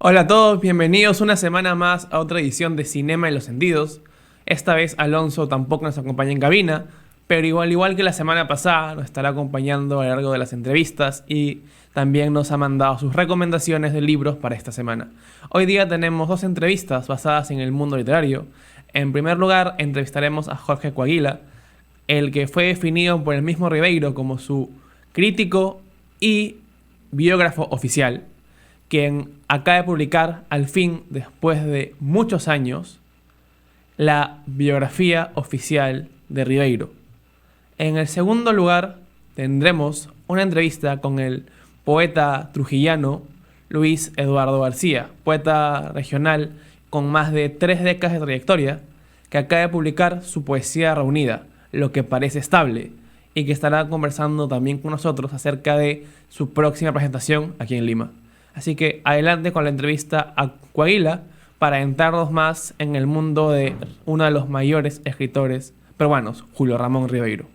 Hola a todos, bienvenidos una semana más a otra edición de Cinema en los Sentidos. Esta vez Alonso tampoco nos acompaña en cabina, pero igual que la semana pasada, nos estará acompañando a lo largo de las entrevistas y también nos ha mandado sus recomendaciones de libros para esta semana. Hoy día tenemos dos entrevistas basadas en el mundo literario. En primer lugar, entrevistaremos a Jorge Coaguila, el que fue definido por el mismo Ribeiro como su crítico y biógrafo oficial, quien acaba de publicar, al fin, después de muchos años, la biografía oficial de Ribeiro. En el segundo lugar, tendremos una entrevista con el poeta trujillano Luis Eduardo García, poeta regional con más de 3 décadas de trayectoria, que acaba de publicar su poesía reunida, Lo que parece estable, y que estará conversando también con nosotros acerca de su próxima presentación aquí en Lima. Así que adelante con la entrevista a Coahuila para entrarnos más en el mundo de uno de los mayores escritores peruanos, Julio Ramón Ribeiro.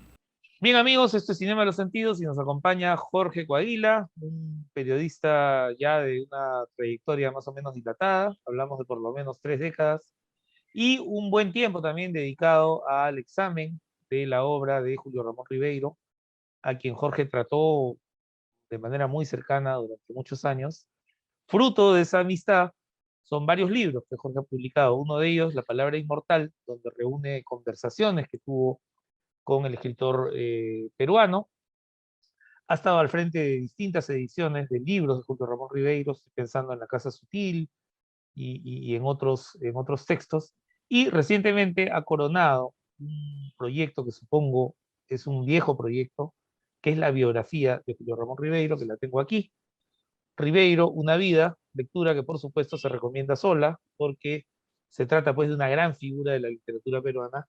Bien, amigos, esto es Cinema de los Sentidos y nos acompaña Jorge Coaguila, un periodista ya de una trayectoria más o menos dilatada, hablamos de por lo menos 3 décadas, y un buen tiempo también dedicado al examen de la obra de Julio Ramón Ribeiro, a quien Jorge trató de manera muy cercana durante muchos años. Fruto de esa amistad son varios libros que Jorge ha publicado, uno de ellos, La Palabra Inmortal, donde reúne conversaciones que tuvo con el escritor peruano. Ha estado al frente de distintas ediciones de libros de Julio Ramón Ribeiro, estoy pensando en La Casa Sutil y en otros textos. Y recientemente ha coronado un proyecto que supongo es un viejo proyecto, que es la biografía de Julio Ramón Ribeiro, que la tengo aquí. Ribeiro, Una vida, lectura que por supuesto se recomienda sola, porque se trata pues de una gran figura de la literatura peruana,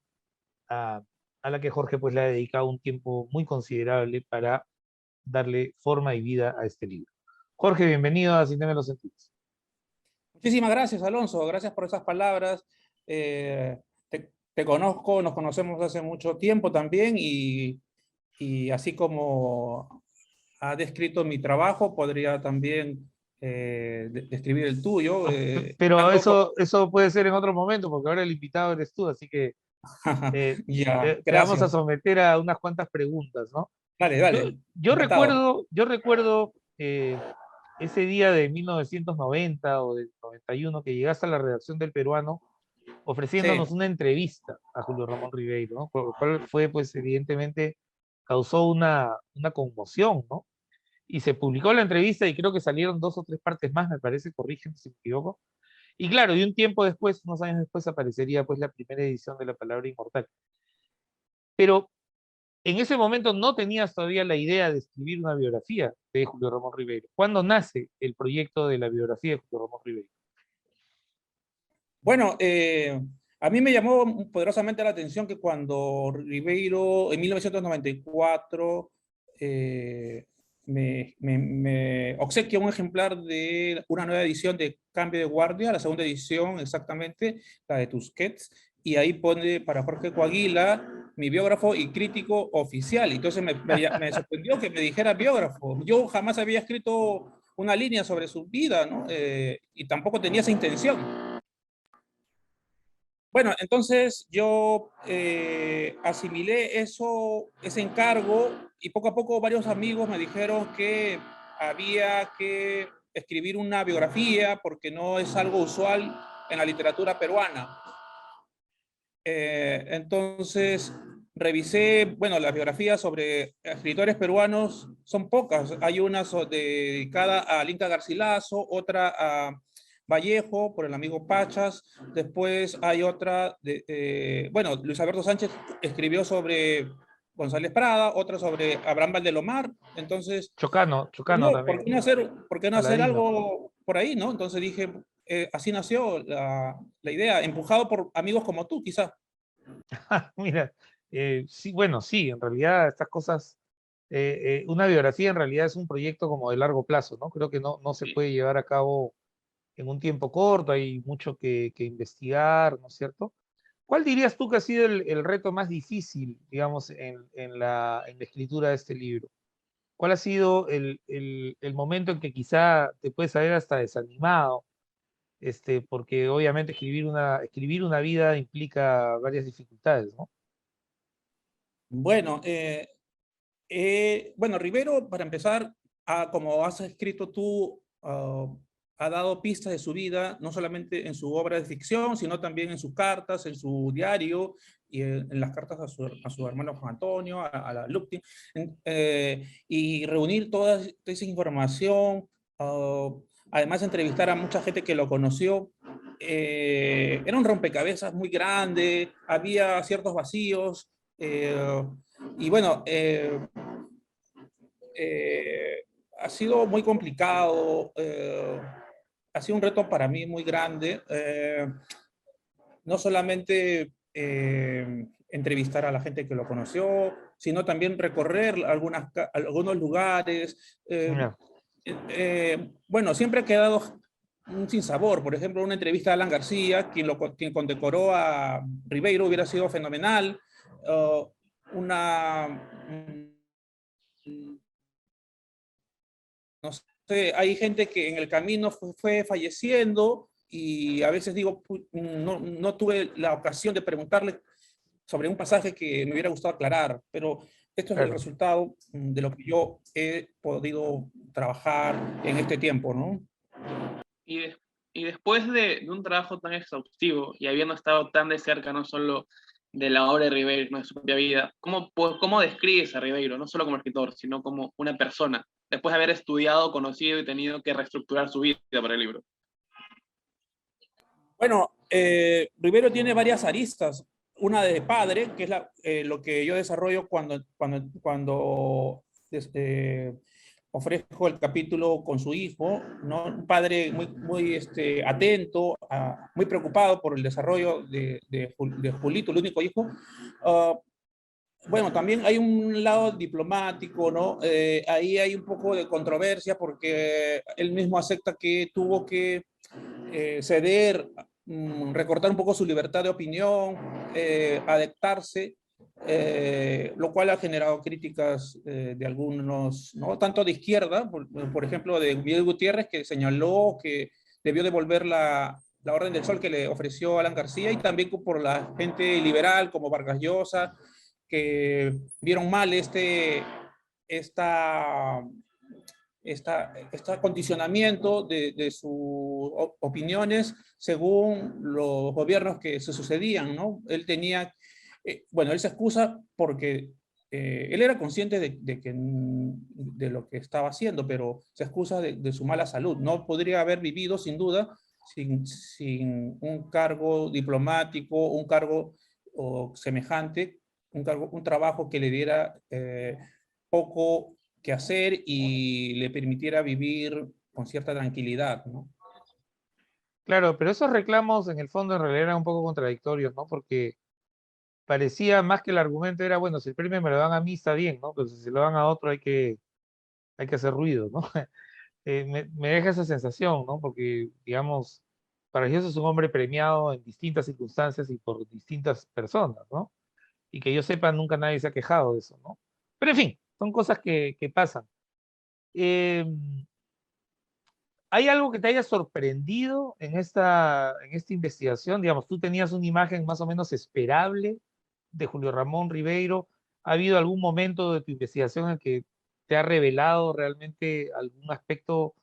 a, a la que Jorge pues le ha dedicado un tiempo muy considerable para darle forma y vida a este libro. Jorge, bienvenido a Cinema de los Sentidos. Muchísimas gracias, Alonso. Gracias por esas palabras. Te conozco, nos conocemos hace mucho tiempo también y así como ha descrito mi trabajo, podría también describir el tuyo. Pero Tanto como... eso puede ser en otro momento, porque ahora el invitado eres tú, así que Ya, te vamos a gracias. someter a unas cuantas preguntas, ¿no? Dale, Yo, dale. yo Encantado. recuerdo, yo recuerdo ese día de 1990 o del 91 que llegaste a la redacción del Peruano Sí. ofreciéndonos una entrevista a Julio Ramón Ribeiro, ¿no? Por lo cual fue, pues, evidentemente, causó una conmoción, ¿no? Y se publicó la entrevista y creo que salieron 2 o 3 partes más, me parece, corrígeme si me equivoco. Y claro, y un tiempo después, unos años después, aparecería pues la primera edición de La Palabra Inmortal. Pero en ese momento no tenías todavía la idea de escribir una biografía de Julio Ramón Ribeiro. ¿Cuándo nace el proyecto de la biografía de Julio Ramón Ribeiro? Bueno, a mí me llamó poderosamente la atención que cuando Ribeiro, en 1994, eh, me obsequia un ejemplar de una nueva edición de Cambio de Guardia, la segunda edición exactamente, la de Tusquets, y ahí pone para Jorge Coaguila, mi biógrafo y crítico oficial. Entonces me sorprendió que me dijera biógrafo. Yo jamás había escrito una línea sobre su vida, ¿no? Y tampoco tenía esa intención. Bueno, entonces yo asimilé eso, ese encargo y poco a poco varios amigos me dijeron que había que escribir una biografía porque no es algo usual en la literatura peruana. Entonces revisé, bueno, las biografías sobre escritores peruanos son pocas. Hay una dedicada a Inca Garcilaso, otra a Vallejo por el amigo Pachas. Después hay otra bueno, Luis Alberto Sánchez escribió sobre González Prada, otra sobre Abraham Valdelomar. Entonces, Chocano, pues Chocano no, ¿por también, qué no hacer, Paladino. algo por ahí, no? Entonces dije, así nació la idea, empujado por amigos como tú, quizás. Mira, sí, bueno, sí, en realidad estas cosas, una biografía en realidad es un proyecto como de largo plazo, ¿no? Creo que no se puede llevar a cabo en un tiempo corto, hay mucho que investigar, ¿no es cierto? ¿Cuál dirías tú que ha sido el reto más difícil, digamos, en la escritura de este libro? ¿Cuál ha sido el momento en que quizá te puedes haber hasta desanimado? porque obviamente escribir una vida implica varias dificultades, ¿no? Bueno, bueno, Rivero, para empezar, como has escrito tú, ha dado pistas de su vida, no solamente en su obra de ficción, sino también en sus cartas, en su diario y en las cartas a su hermano Juan Antonio, a la Luptin, y reunir toda esa información, además entrevistar a mucha gente que lo conoció. Era un rompecabezas muy grande, había ciertos vacíos, y bueno, ha sido muy complicado, ha sido un reto para mí muy grande, no solamente entrevistar a la gente que lo conoció, sino también recorrer algunos lugares. Ya. Bueno, siempre ha quedado un sinsabor. Por ejemplo, una entrevista a Alan García, quien condecoró a Ribeiro, hubiera sido fenomenal. Una no sé, hay gente que en el camino fue falleciendo y a veces digo, no tuve la ocasión de preguntarle sobre un pasaje que me hubiera gustado aclarar, pero esto es el Claro. resultado de lo que yo he podido trabajar en este tiempo, ¿no? Y, y después de un trabajo tan exhaustivo y habiendo estado tan de cerca no solo de la obra de Ribeiro, no de su propia vida, ¿cómo describes a Ribeiro, no solo como escritor, sino como una persona, después de haber estudiado, conocido y tenido que reestructurar su vida para el libro? Bueno, Rivero tiene varias aristas. Una de padre, que es lo que yo desarrollo cuando ofrezco el capítulo con su hijo, ¿no? Un padre muy atento, muy preocupado por el desarrollo de Julito, el único hijo. Uh, bueno, también hay un lado diplomático, ¿no? Ahí hay un poco de controversia porque él mismo acepta que tuvo que ceder, recortar un poco su libertad de opinión, adaptarse, lo cual ha generado críticas de algunos, ¿no? Tanto de izquierda, por ejemplo, de Miguel Gutiérrez, que señaló que debió devolver la Orden del Sol que le ofreció Alan García, y también por la gente liberal como Vargas Llosa, que vieron mal esta este condicionamiento de sus opiniones según los gobiernos que se sucedían, ¿no? Él tenía, bueno, él se excusa porque él era consciente de lo que estaba haciendo, pero se excusa de su mala salud. No podría haber vivido, sin duda, sin un cargo diplomático, un cargo semejante, un trabajo que le diera poco que hacer y le permitiera vivir con cierta tranquilidad, ¿no? Claro, pero esos reclamos en el fondo en realidad eran un poco contradictorios, ¿no? Porque parecía más que el argumento era, bueno, si el premio me lo dan a mí está bien, ¿no? Pero si se lo dan a otro hay que hacer ruido, ¿no? Me deja esa sensación, ¿no? Porque, digamos, Vargas es un hombre premiado en distintas circunstancias y por distintas personas, ¿no? Y que yo sepa, nunca nadie se ha quejado de eso, ¿no? Pero en fin, son cosas que pasan. Eh, ¿Hay algo que te haya sorprendido en esta investigación? Digamos, tú tenías una imagen más o menos esperable de Julio Ramón Ribeiro. ¿Ha habido algún momento de tu investigación en que te ha revelado realmente algún aspecto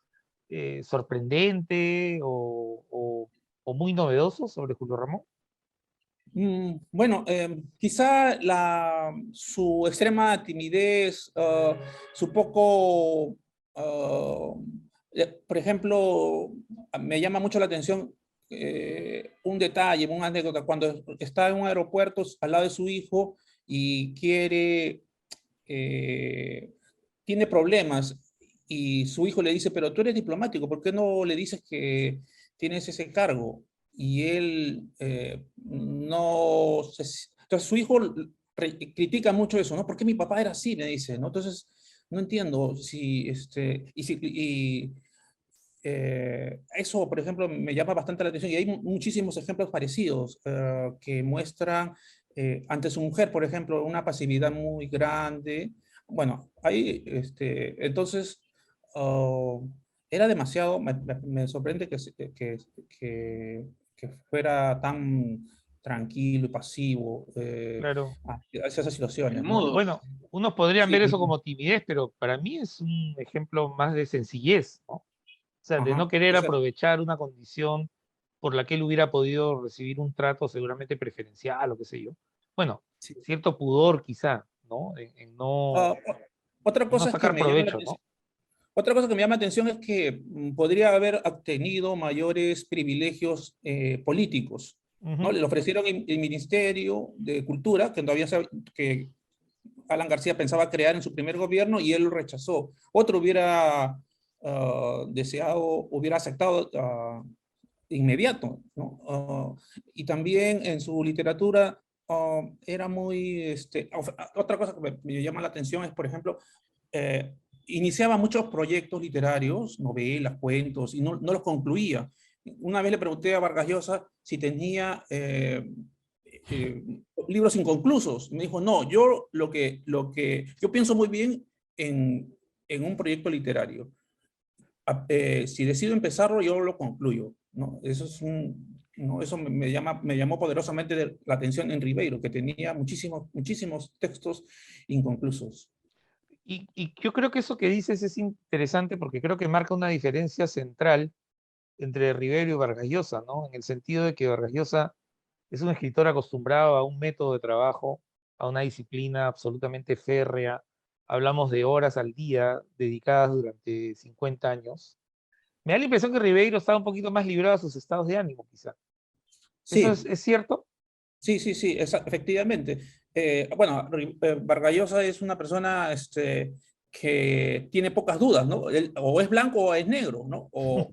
sorprendente o muy novedoso sobre Julio Ramón? Bueno, quizá su extrema timidez, su poco, por ejemplo, me llama mucho la atención un detalle, una anécdota, cuando está en un aeropuerto al lado de su hijo y eh, tiene problemas y su hijo le dice, pero tú eres diplomático, ¿por qué no le dices que tienes ese cargo? Y él no entonces su hijo critica mucho eso, ¿no? ¿Por qué mi papá era así? Me dice, ¿no? Entonces, no entiendo si, eso, por ejemplo, me llama bastante la atención y hay muchísimos ejemplos parecidos que muestran ante su mujer, por ejemplo, una pasividad muy grande. Bueno, entonces, uh, era demasiado, me sorprende que fuera tan tranquilo y pasivo Claro. hacia esas situaciones, ¿no? Mudo. Bueno, unos podrían ver eso Sí, como timidez, pero para mí es un ejemplo más de sencillez, ¿no? O sea, de no ajá. querer O sea, aprovechar una condición por la que él hubiera podido recibir un trato seguramente preferencial o qué sé yo. Bueno, sí. cierto pudor quizá, ¿no? Ah, otra En no cosa que sacar me llama la provecho, atención, ¿no? otra cosa que me llama la atención es que podría haber obtenido mayores privilegios políticos, ¿no? Ujú. Le ofrecieron el Ministerio de Cultura, que todavía que Alan García pensaba crear en su primer gobierno y él lo rechazó. Otro hubiera deseado, hubiera aceptado inmediato, ¿no? Y también en su literatura era muy, otra cosa que me llama la atención es, por ejemplo, eh, iniciaba muchos proyectos literarios, novelas, cuentos, y no los concluía. Una vez le pregunté a Vargas Llosa si tenía eh, libros inconclusos. Me dijo, no, yo yo pienso muy bien en un proyecto literario. Si decido empezarlo, yo lo concluyo, ¿no? No, eso me llamó poderosamente la atención en Ribeiro, que tenía muchísimos textos inconclusos. Y yo creo que eso que dices es interesante porque creo que marca una diferencia central entre Rivero y Vargas Llosa, ¿no? En el sentido de que Vargas Llosa es un escritor acostumbrado a un método de trabajo, a una disciplina absolutamente férrea. Hablamos de horas al día dedicadas durante 50 años. Me da la impresión que Ribeiro estaba un poquito más librado a sus estados de ánimo, quizá. ¿Eso Sí, es cierto? sí, efectivamente. Bueno, Vargas Llosa es una persona que tiene pocas dudas, ¿no? O es blanco o es negro, ¿no? O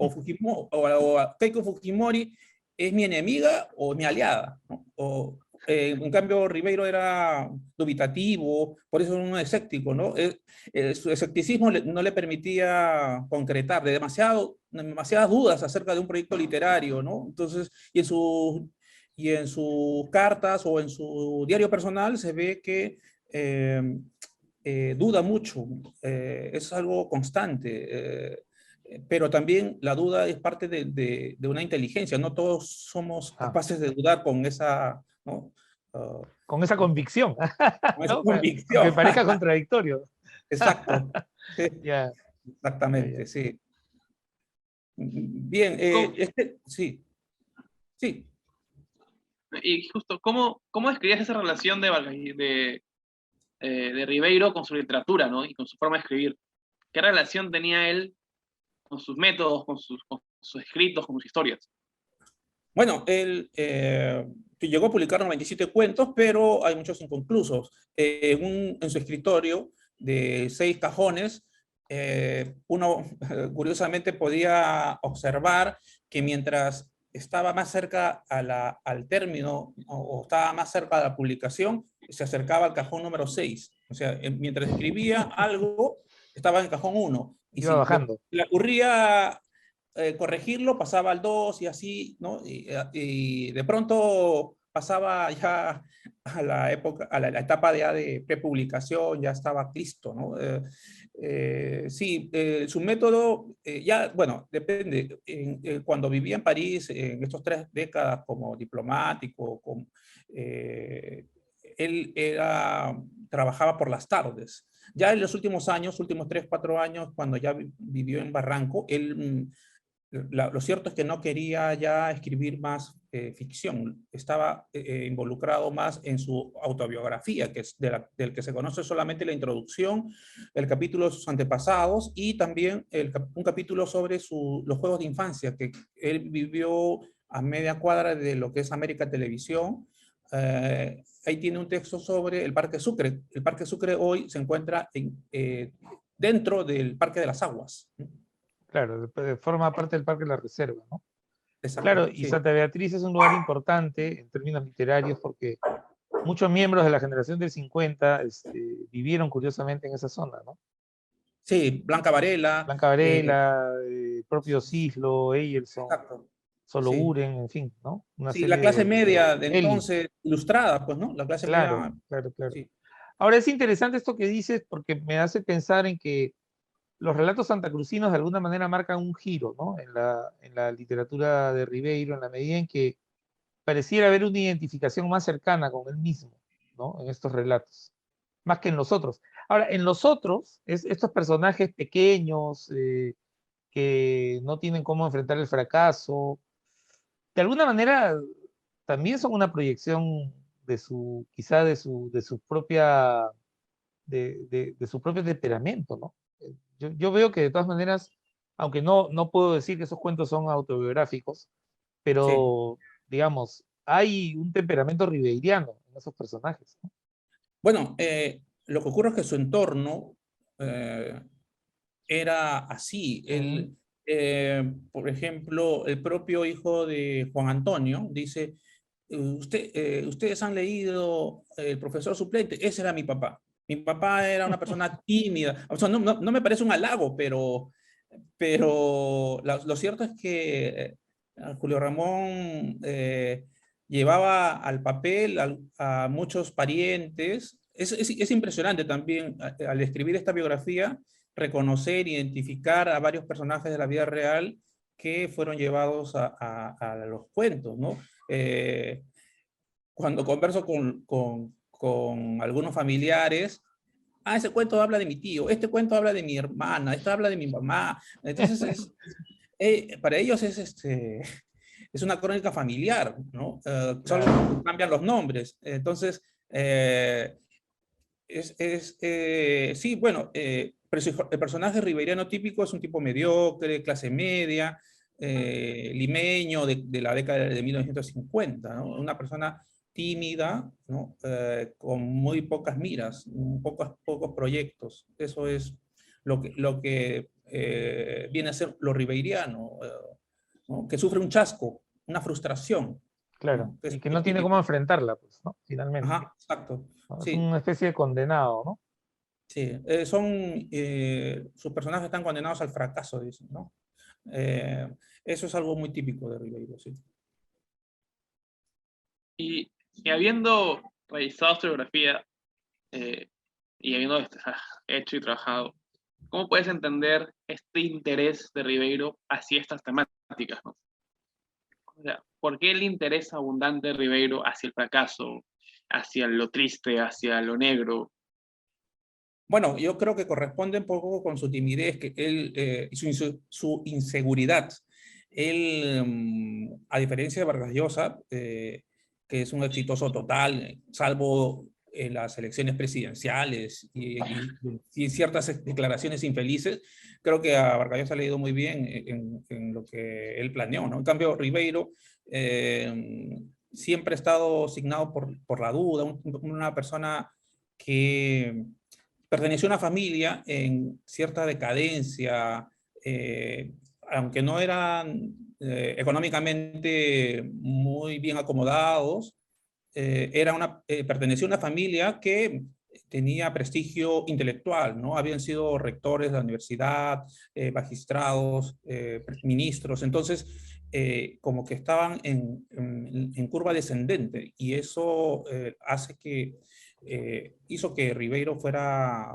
Keiko Fujimori es mi enemiga o mi aliada, ¿no? En cambio, Ribeiro era dubitativo, por eso era un escéptico, ¿no? Su escepticismo no le permitía concretar demasiadas dudas acerca de un proyecto literario, ¿no? Entonces, y en sus cartas o en su diario personal se ve que duda mucho, es algo constante, pero también la duda es parte de una inteligencia, no todos somos Ah, capaces de dudar con esa, ¿no? Uh, con esa convicción, con esa ¿no? Aunque convicción. parezca contradictorio. Exacto, sí, Ya, ya, ya. exactamente, sí. Bien, ¿Cómo- sí, sí. y justo, ¿cómo describías esa relación de Ribeiro con su literatura, ¿no? Y con su forma de escribir? ¿Qué relación tenía él con sus métodos, con sus escritos, con sus historias? Bueno, él llegó a publicar 97 cuentos, pero hay muchos inconclusos. En su escritorio de 6 cajones, uno curiosamente podía observar que mientras estaba más cerca al término o estaba más cerca de la publicación, se acercaba al cajón número 6. O sea, mientras escribía algo, estaba en el cajón 1. Y Iba si bajando. le ocurría corregirlo, pasaba al 2 y así, ¿no? Y de pronto pasaba ya a la época, la etapa ya de prepublicación, ya estaba listo, ¿no? Sí, su método, ya, bueno, depende. Cuando vivía en París, en estos 3 décadas como diplomático, él trabajaba por las tardes. Ya en los últimos años, últimos 3, 4 años, cuando ya vivió en Barranco, él lo cierto es que no quería ya escribir más ficción, estaba involucrado más en su autobiografía, que es del que se conoce solamente la introducción, el capítulo de sus antepasados y también un capítulo sobre los juegos de infancia, que él vivió a media cuadra de lo que es América Televisión. Ahí tiene un texto sobre el Parque Sucre. El Parque Sucre hoy se encuentra dentro del Parque de las Aguas. Claro, forma parte del Parque de la Reserva, ¿no? Claro, Exacto, y sí. Santa Beatriz es un lugar importante en términos literarios porque muchos miembros de la generación del 50 vivieron curiosamente en esa zona, ¿no? Sí, Blanca Varela. Blanca Varela, propio Cislo, Eyelson, Exacto. Solo Sí. Uren, en fin, ¿no? Una Sí, la serie clase de media de élites. entonces, ilustrada, pues, ¿no? La clase Claro, media, claro, claro. sí. Ahora es interesante esto que dices porque me hace pensar en que los relatos santacrucinos de alguna manera marcan un giro, ¿no? En la literatura de Ribeiro, en la medida en que pareciera haber una identificación más cercana con él mismo, ¿no? En estos relatos, más que en los otros. Ahora, en los otros, estos personajes pequeños, que no tienen cómo enfrentar el fracaso, de alguna manera también son una proyección de su, quizá de su propia, de su propio temperamento, ¿no? Yo veo que de todas maneras, aunque no puedo decir que esos cuentos son autobiográficos, Sí. pero digamos, hay un temperamento ribeiriano en esos personajes, ¿no? Bueno, lo que ocurre es que su entorno eh, era así. Ujú. Por ejemplo, el propio hijo de Juan Antonio dice, ustedes han leído El profesor suplente, ese era mi papá. Mi papá era una persona tímida. O sea, no me parece un halago, pero lo cierto es que Julio Ramón llevaba al papel a muchos parientes. Es impresionante también al escribir esta biografía reconocer, identificar a varios personajes de la vida real que fueron llevados a los cuentos, ¿no? Cuando converso con algunos familiares, ese cuento habla de mi tío, este cuento habla de mi hermana, este habla de mi mamá. Entonces, para ellos es una crónica familiar, ¿no? Solo cambian los nombres. Entonces, sí, bueno, pero el personaje ribeiriano típico es un tipo mediocre, clase media, limeño de la década de 1950, ¿no? Una persona tímida, ¿no? Con muy pocas miras, pocos proyectos. Eso es lo que viene a ser lo ribeiriano, ¿no? Que sufre un chasco, una frustración, Claro, ¿no? Que es y que muy no tiene cómo típico. enfrentarla, pues, ¿no? Finalmente, Ajá, exacto. ¿no? Es Sí, una especie de condenado, ¿no? sí, sus personajes están condenados al fracaso, dicen, ¿no? Eh, Eso es algo muy típico de Ribeiro, sí. Y habiendo revisado su biografía y habiendo hecho y trabajado, ¿cómo puedes entender este interés de Ribeiro hacia estas temáticas, ¿no? O sea, ¿por qué el interés abundante de Ribeiro hacia el fracaso, hacia lo triste, hacia lo negro? Bueno, yo creo que corresponde un poco con su timidez que él, y su inseguridad. Él, a diferencia de Vargas Llosa, que es un exitoso total, salvo en las elecciones presidenciales y ciertas declaraciones infelices, creo que a Vargas Llosa le ha ido muy bien en lo que él planeó, ¿no? En cambio, Ribeiro siempre ha estado signado por la duda, una persona que perteneció a una familia en cierta decadencia, aunque no eran económicamente muy bien acomodados, pertenecía a una familia que tenía prestigio intelectual, ¿no? Habían sido rectores de la universidad, magistrados, ministros, entonces como que estaban en curva descendente y eso hace que hizo que Ribeiro fuera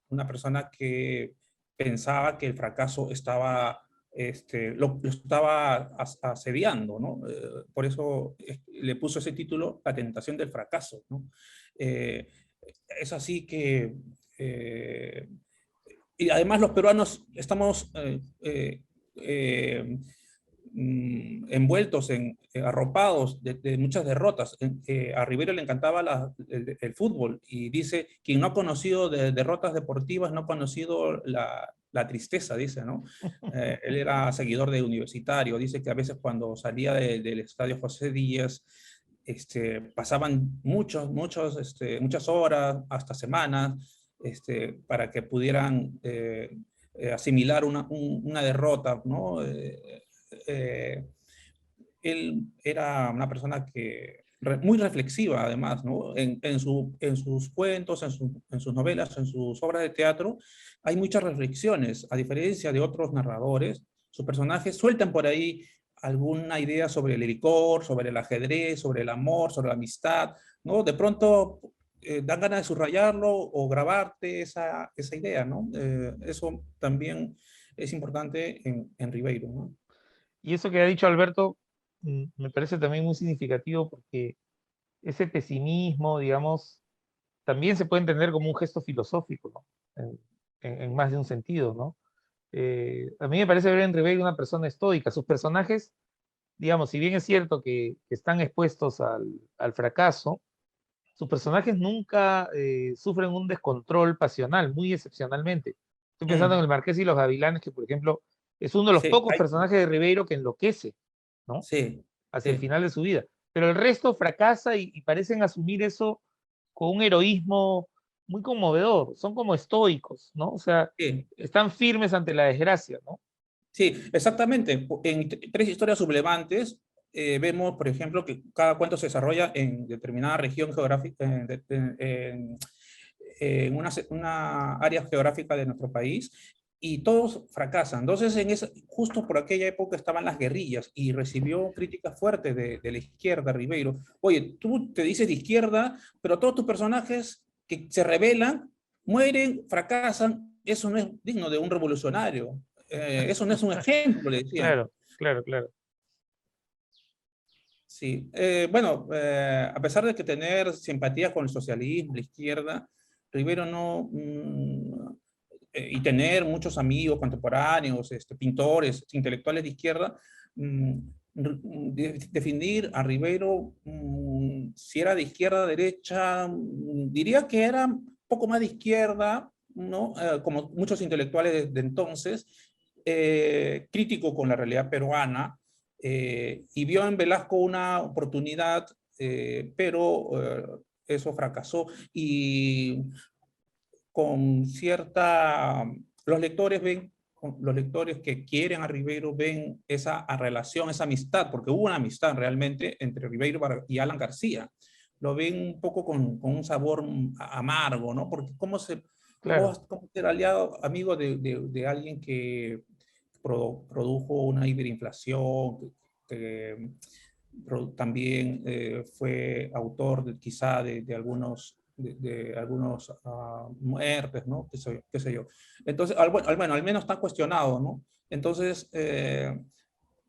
una persona que pensaba que el fracaso estaba, lo estaba asediando, ¿no? Por eso le puso ese título, La tentación del fracaso, ¿no? Eh, es así que, y además los peruanos estamos envueltos arropados de muchas derrotas. A Rivero le encantaba el fútbol y dice, quien no ha conocido derrotas deportivas no ha conocido la tristeza, dice, ¿no? Él era seguidor de Universitario, dice que a veces cuando salía del estadio José Díaz, pasaban muchas horas, hasta semanas, para que pudieran asimilar una derrota, ¿no? Eh, Él era una persona que muy reflexiva, además, ¿no? En sus cuentos, en sus novelas, en sus obras de teatro, hay muchas reflexiones. A diferencia de otros narradores, sus personajes sueltan por ahí alguna idea sobre el licor, sobre el ajedrez, sobre el amor, sobre la amistad, ¿no? De pronto dan ganas de subrayarlo o grabarte esa idea, ¿no? Eso también es importante en Ribeiro, ¿no? Y eso que ha dicho Alberto me parece también muy significativo porque ese pesimismo, digamos, también se puede entender como un gesto filosófico, ¿no? En más de un sentido, ¿no? A mí me parece ver en Ribeiro una persona estoica. Sus personajes, digamos, si bien es cierto que están expuestos al fracaso, sus personajes nunca sufren un descontrol pasional, muy excepcionalmente. Estoy pensando en Mm, el Marqués y los Gavilanes, que por ejemplo es uno de los sí, pocos personajes de Ribeiro que enloquece, ¿no? sí, Hacia el sí, final de su vida. Pero el resto fracasa y parecen asumir eso con un heroísmo muy conmovedor. Son como estoicos, ¿no? O sea, sí. están firmes ante la desgracia, ¿no? Sí, exactamente. En tres historias sublevantes vemos, por ejemplo, que cada cuento se desarrolla en determinada región geográfica, en una área geográfica de nuestro país, y todos fracasan. Entonces, justo por aquella época estaban las guerrillas y recibió críticas fuertes de la izquierda, Ribeiro. Oye, tú te dices de izquierda, pero todos tus personajes que se rebelan, mueren, fracasan. Eso no es digno de un revolucionario. Eso no es un ejemplo, le decían. Claro, claro, claro. Sí, bueno, a pesar de que tener simpatía con el socialismo, la izquierda, Rivero no, y tener muchos amigos contemporáneos, pintores, intelectuales de izquierda, mm, definir a Rivero si era de izquierda, derecha, diría que era un poco más de izquierda, ¿no? Como muchos intelectuales de entonces, crítico con la realidad peruana, y vio en Velasco una oportunidad, pero eso fracasó. Y con cierta... Los lectores ven, los lectores que quieren a Ribeiro ven esa relación, esa amistad, porque hubo una amistad realmente entre Ribeiro y Alan García. Lo ven un poco con un sabor amargo, ¿no? Porque Claro, cómo ser aliado, amigo de alguien que produjo una hiperinflación, que también fue autor quizá de algunos muertes, ¿no? Qué sé yo. Entonces, bueno, al menos está cuestionado, ¿no? Entonces, eh,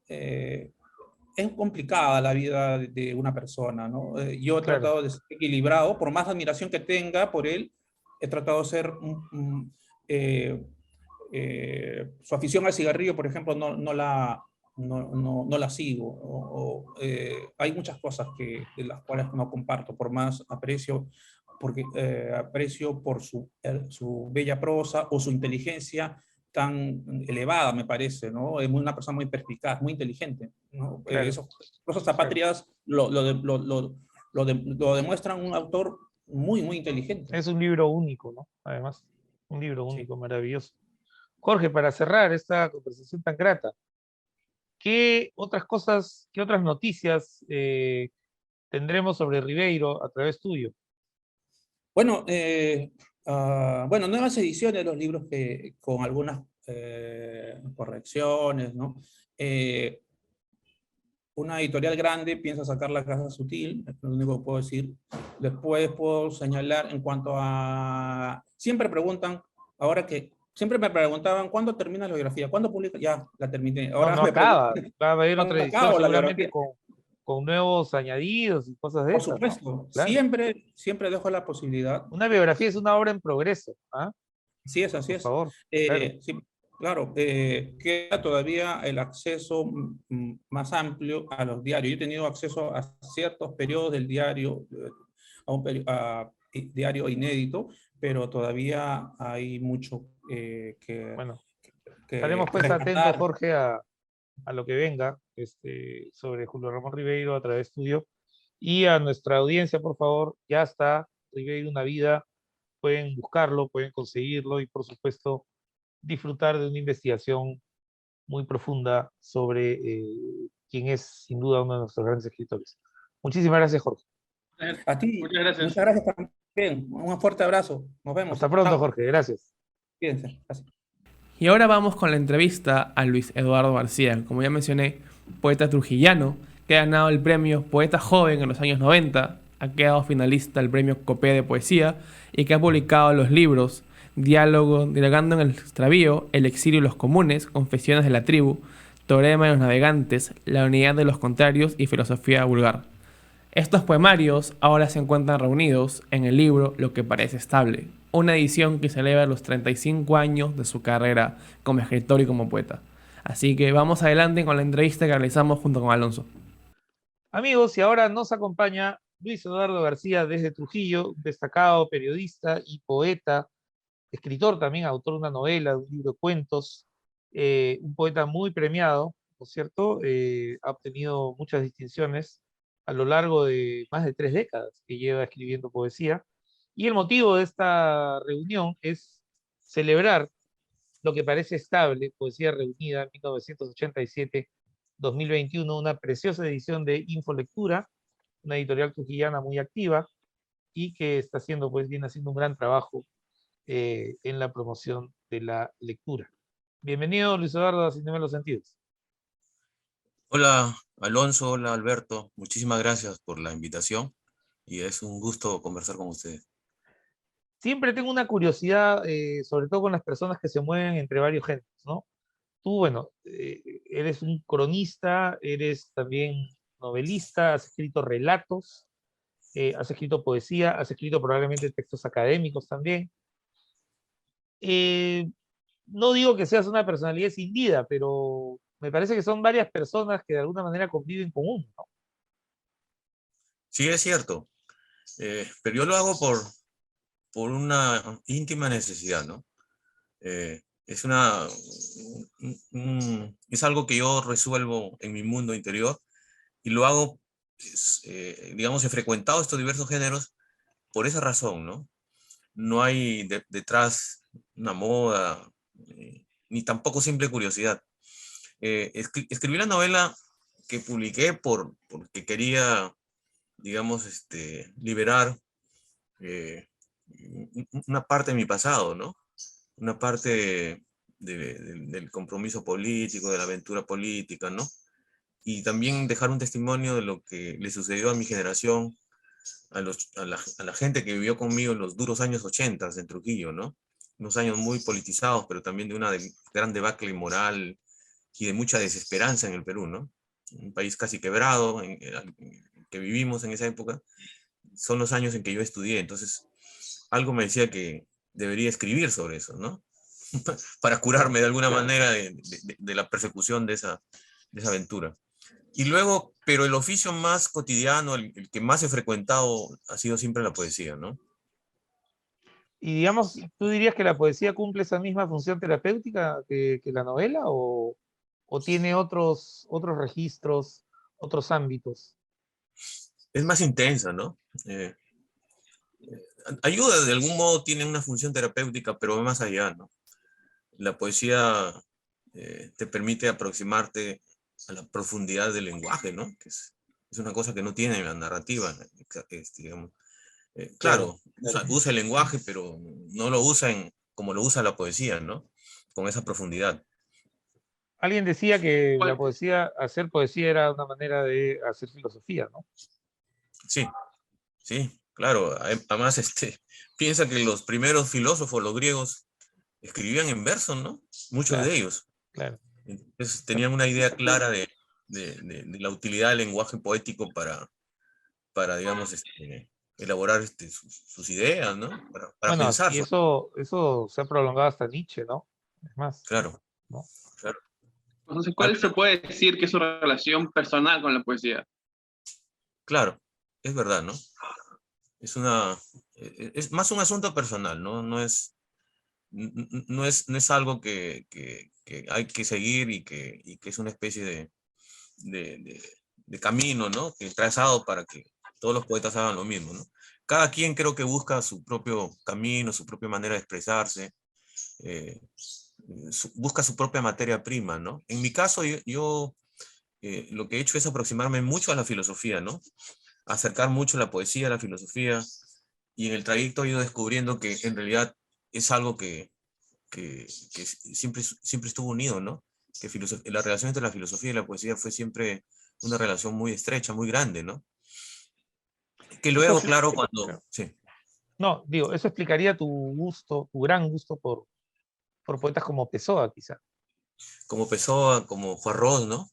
es complicada la vida de una persona, ¿no? Yo he claro. tratado de ser equilibrado, por más admiración que tenga por él, he tratado de ser eh, su afición al cigarrillo, por ejemplo, no la sigo. Hay muchas cosas de las cuales no comparto, por más aprecio, porque aprecio por su bella prosa o su inteligencia tan elevada, me parece, ¿no? Es una persona muy perspicaz, muy inteligente, ¿no? Claro, Esos claro. apátridas lo demuestran un autor muy, muy inteligente. Es un libro único, ¿no? Además, un libro Sí. único, maravilloso. Jorge, para cerrar esta conversación tan grata, ¿qué otras cosas, qué otras noticias tendremos sobre Ribeiro a través tuyo? Bueno, bueno, nuevas ediciones de los libros con algunas correcciones, ¿no? Eh, una editorial grande piensa sacar La Casa Sutil, es lo único que puedo decir. Después puedo señalar en cuanto a... Siempre preguntan, ahora que... Siempre me preguntaban, ¿cuándo termina la biografía? ¿Cuándo publica? Ya, la terminé. No, Ahora no me acaba. preguntan, Va a haber otra ¿cuándo edición acabo la seguramente biografía? con nuevos añadidos y cosas de Por esas, ¿no? supuesto, Claro. siempre dejo la posibilidad. Una biografía es una obra en progreso, ¿ah? Sí es, así Por es. favor, claro. Sí, claro, queda todavía el acceso más amplio a los diarios. Yo he tenido acceso a ciertos periodos del diario, diario inédito, pero todavía hay mucho Bueno, estaremos que pues atentos, rescatar. Jorge, a lo que venga sobre Julio Ramón Ribeiro a través tuyo. Y a nuestra audiencia, por favor, ya está Ribeiro una vida, pueden buscarlo, pueden conseguirlo y por supuesto disfrutar de una investigación muy profunda sobre quien es sin duda uno de nuestros grandes escritores. Muchísimas gracias, Jorge. A ti, Muchas gracias. muchas gracias también. Un fuerte abrazo. Nos vemos. Hasta pronto, Chao. Jorge. Gracias. Cuídense. Gracias. Y ahora vamos con la entrevista a Luis Eduardo García, como ya mencioné, poeta trujillano, que ha ganado el premio Poeta Joven en los años 90, ha quedado finalista del premio Copé de Poesía y que ha publicado los libros Dialogando en el extravío, El exilio y los comunes, Confesiones de la tribu, Teorema de los navegantes, La unidad de los contrarios y Filosofía vulgar. Estos poemarios ahora se encuentran reunidos en el libro Lo que parece estable, una edición que celebra los 35 años de su carrera como escritor y como poeta. Así que vamos adelante con la entrevista que realizamos junto con Alonso. Amigos, y ahora nos acompaña Luis Eduardo García desde Trujillo, destacado periodista y poeta, escritor también, autor de una novela, de un libro de cuentos, un poeta muy premiado, ¿no es cierto? Ha obtenido muchas distinciones a lo largo de más de 3 décadas que lleva escribiendo poesía. Y el motivo de esta reunión es celebrar Lo que parece estable, poesía reunida, 1987-2021, una preciosa edición de Infolectura, una editorial trujillana muy activa y que está haciendo, pues viene haciendo un gran trabajo en la promoción de la lectura. Bienvenido, Luis Eduardo, a Cinema en los Sentidos. Hola Alonso, hola Alberto, muchísimas gracias por la invitación y es un gusto conversar con ustedes. Siempre tengo una curiosidad, sobre todo con las personas que se mueven entre varios géneros, ¿no? Tú, bueno, eres un cronista, eres también novelista, has escrito relatos, has escrito poesía, has escrito probablemente textos académicos también. Eh, no digo que seas una personalidad sin vida, pero me parece que son varias personas que de alguna manera conviven con uno, ¿no? Sí, es cierto, pero yo lo hago por una íntima necesidad, ¿no? Es es algo que yo resuelvo en mi mundo interior y lo hago, digamos, he frecuentado estos diversos géneros por esa razón, ¿no? No hay detrás una moda, ni tampoco simple curiosidad. Escribí la novela que publiqué porque quería, digamos, liberar una parte de mi pasado, ¿no? Una parte del compromiso político, de la aventura política, ¿no? Y también dejar un testimonio de lo que le sucedió a mi generación, a la gente que vivió conmigo en los duros años 80 en Trujillo, ¿no? Unos años muy politizados, pero también de una gran debacle moral y de mucha desesperanza en el Perú, ¿no? Un país casi quebrado que vivimos en esa época. Son los años en que yo estudié, entonces algo me decía que debería escribir sobre eso, ¿no? Para curarme de alguna manera de la persecución de esa aventura. Y luego, pero el oficio más cotidiano, el que más he frecuentado, ha sido siempre la poesía, ¿no? Y digamos, ¿tú dirías que la poesía cumple esa misma función terapéutica que la novela o tiene otros registros, otros ámbitos? Es más intensa, ¿no? Ayuda, de algún modo tiene una función terapéutica, pero va más allá, ¿no? La poesía te permite aproximarte a la profundidad del lenguaje, ¿no? Que es una cosa que no tiene la narrativa, digamos. Claro, usa el lenguaje, pero no lo usa como lo usa la poesía, ¿no? Con esa profundidad. Alguien decía que la ¿Cuál- poesía, hacer poesía era una manera de hacer filosofía, ¿no? Sí, sí, claro. Además, piensa que los primeros filósofos, los griegos, escribían en verso, ¿no? Muchos Claro, de ellos. claro. Entonces tenían una idea clara de la utilidad del lenguaje poético para digamos, elaborar sus ideas, ¿no? Para Bueno, pensar. y eso se ha prolongado hasta Nietzsche, ¿no? Es más, Claro, ¿no? claro. Entonces, ¿cuál se puede decir que es su relación personal con la poesía? Claro, es verdad, ¿no? Es más un asunto personal, ¿no? No es algo que hay que seguir y que es una especie de camino, ¿no? Que trazado para que todos los poetas hagan lo mismo, ¿no? Cada quien creo que busca su propio camino, su propia manera de expresarse, eh, busca su propia materia prima, ¿no? En mi caso, yo lo que he hecho es aproximarme mucho a la filosofía, ¿no? Acercar mucho la poesía a la filosofía, y en el trayecto he ido descubriendo que en realidad es algo que siempre estuvo unido, ¿no? Que la relación entre la filosofía y la poesía fue siempre una relación muy estrecha, muy grande, ¿no? Que Eso luego, expli- claro, cuando... claro. Sí. No, digo, eso explicaría tu gusto, tu gran gusto por poetas como Pessoa, quizá. Como Pessoa, como Juarros, ¿no?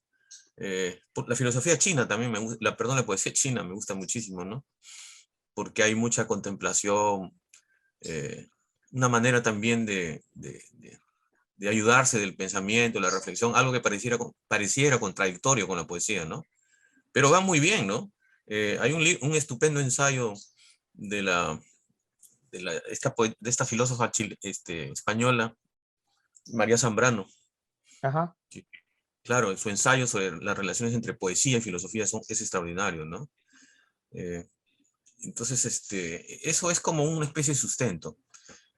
La filosofía china también me gusta, perdón, la poesía china me gusta muchísimo, ¿no? Porque hay mucha contemplación, eh, una manera también de ayudarse del pensamiento, la reflexión, algo que pareciera contradictorio con la poesía, ¿no? Pero va muy bien, ¿no? Hay un estupendo ensayo de esta filósofa española, María Zambrano. Ajá, Que, claro, su ensayo sobre las relaciones entre poesía y filosofía es extraordinario, ¿no? Eh, entonces, eso es como una especie de sustento.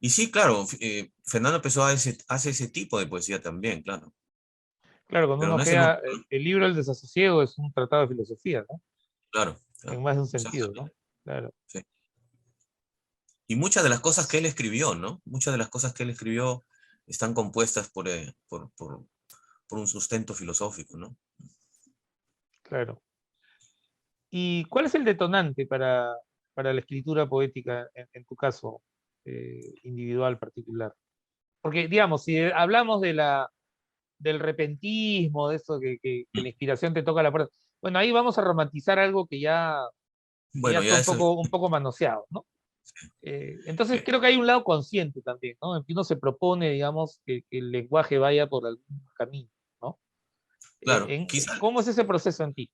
Y sí, claro, Fernando Pessoa hace ese tipo de poesía también, claro. claro, cuando Pero uno no es el único, queda, ¿no? el libro El desasosiego es un tratado de filosofía, ¿no? Claro, En claro, más de un sentido, ¿no? exactamente, Claro, sí. Y muchas de las cosas que él escribió, ¿no? Muchas de las cosas que él escribió están compuestas por un sustento filosófico, ¿no? claro. ¿Y cuál es el detonante para la escritura poética, en tu caso, individual, particular? Porque, digamos, si hablamos del repentismo, de eso que la inspiración te toca la puerta, bueno, ahí vamos a romantizar algo que ya Bueno, está ya un eso, poco, un poco manoseado, ¿no? Entonces eh, creo que hay un lado consciente también, ¿no? En que uno se propone, digamos, que el lenguaje vaya por algún camino, ¿no? claro, quizá, ¿Cómo es ese proceso en ti?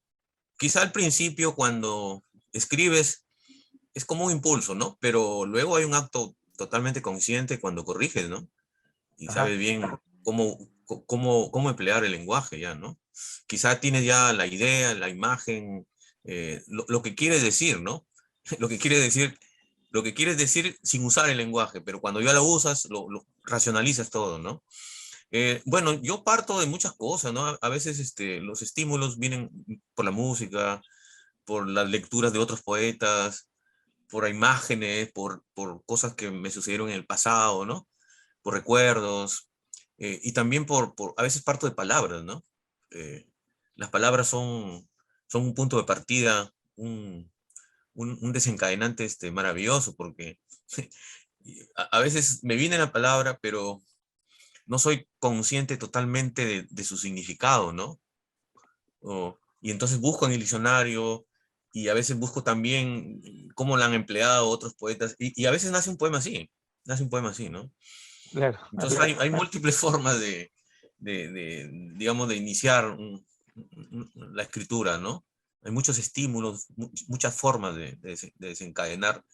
quizá al principio cuando escribes es como un impulso, ¿no? Pero luego hay un acto totalmente consciente cuando corriges, ¿no? Y Ajá, sabes bien cómo emplear el lenguaje ya, ¿no? Quizá tienes ya la idea, la imagen, lo que quieres decir, ¿no? Lo que quieres decir, lo que quieres decir sin usar el lenguaje, pero cuando ya lo usas, lo racionalizas todo, ¿no? Bueno, yo parto de muchas cosas, ¿no? A veces los estímulos vienen por la música, por las lecturas de otros poetas, por imágenes, por cosas que me sucedieron en el pasado, ¿no? Por recuerdos, y también a veces parto de palabras, ¿no? Eh, las palabras son un punto de partida, un desencadenante maravilloso, porque a veces me viene la palabra, pero no soy consciente totalmente de su significado, ¿no? Y entonces busco en el diccionario y a veces busco también cómo la han empleado otros poetas y a veces nace un poema así, ¿no? claro. Entonces hay múltiples formas digamos, de iniciar la escritura, ¿no? Hay muchos estímulos, muchas formas de desencadenar,